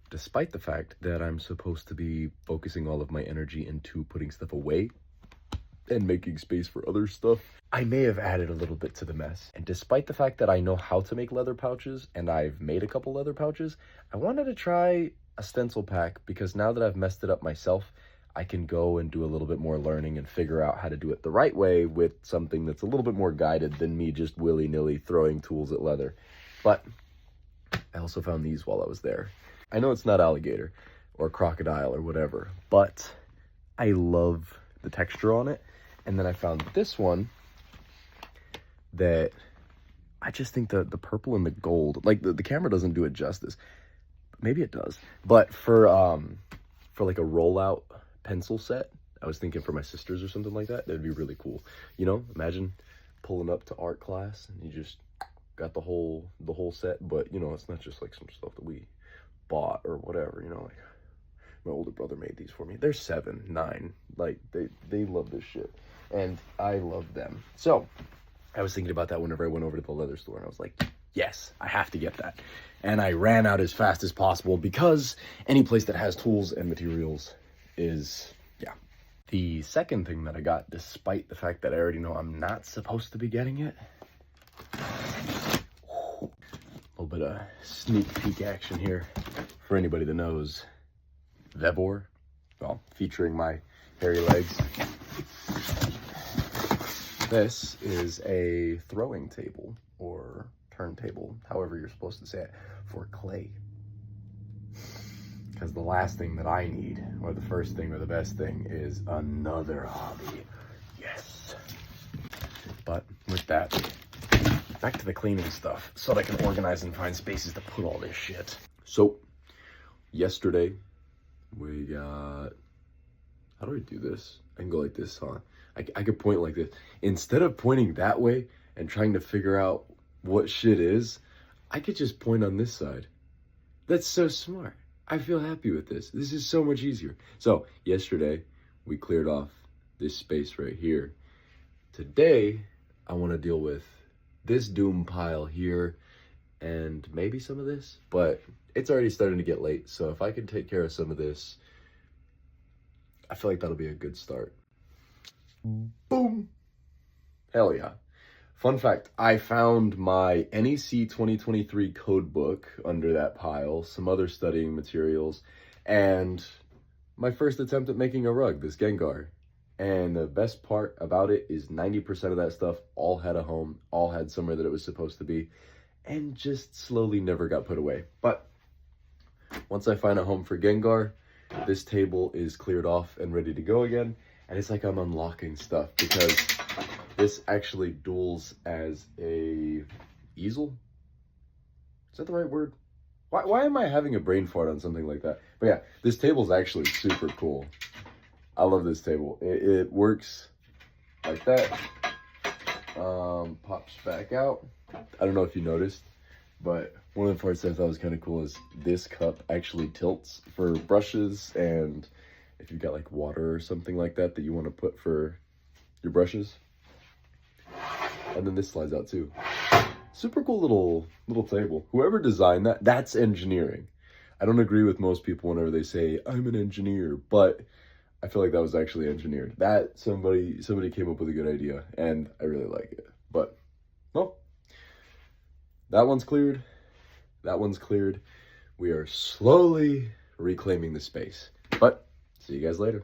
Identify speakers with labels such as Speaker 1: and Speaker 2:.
Speaker 1: despite the fact that I'm supposed to be focusing all of my energy into putting stuff away and making space for other stuff, I may have added a little bit to the mess. And despite the fact that I know how to make leather pouches and I've made a couple leather pouches, I wanted to try a stencil pack because now that I've messed it up myself, I can go and do a little bit more learning and figure out how to do it the right way with something that's a little bit more guided than me just willy-nilly throwing tools at leather. But I also found these while I was there. I know it's not alligator or crocodile or whatever, but I love the texture on it. And then I found this one that I just think the purple and the gold, like the camera doesn't do it justice. Maybe it does. But for like a rollout pencil set, I was thinking for my sisters or something like that, that'd be really cool. You know, imagine pulling up to art class and you just got the whole set, but you know, it's not just like some stuff that we bought or whatever, you know, like my older brother made these for me. They're 7, 9, like they love this shit. And I love them. So I was thinking about that whenever I went over to the leather store and I was like, yes, I have to get that. And I ran out as fast as possible because any place that has tools and materials is, yeah. The second thing that I got, despite the fact that I already know I'm not supposed to be getting it, a little bit of sneak peek action here for anybody that knows Vevor, well, featuring my hairy legs. This is a throwing table or turntable, however you're supposed to say it, for clay. Because the last thing that I need, or the first thing or the best thing, is another hobby. Yes. But with that, back to the cleaning stuff so that I can organize and find spaces to put all this shit. So, yesterday, we got, how do I do this? I can go like this, huh? I could point like this. Instead of pointing that way and trying to figure out what shit is, I could just point on this side. That's so smart. I feel happy with this. This is so much easier. So, yesterday, we cleared off this space right here. Today, I want to deal with this doom pile here and maybe some of this, but it's already starting to get late, so if I can take care of some of this, I feel like that'll be a good start. Boom! Hell yeah. Fun fact, I found my NEC 2023 code book under that pile, some other studying materials, and my first attempt at making a rug, this Gengar. And the best part about it is 90% of that stuff all had a home, all had somewhere that it was supposed to be, and just slowly never got put away. But once I find a home for Gengar, this table is cleared off and ready to go again. And it's like I'm unlocking stuff because this actually duels as a easel. Is that the right word? Why am I having a brain fart on something like that? But yeah, this table is actually super cool. I love this table. It works like that. Pops back out. I don't know if you noticed, but one of the parts that I thought was kind of cool is this cup actually tilts for brushes, and if you've got like water or something like that that you want to put for your brushes. And then this slides out too. Super cool little table. Whoever designed that, that's engineering. I don't agree with most people whenever they say, I'm an engineer, but I feel like that was actually engineered. That somebody came up with a good idea, and I really like it. But, well, that one's cleared. That one's cleared. We are slowly reclaiming the space. But, see you guys later.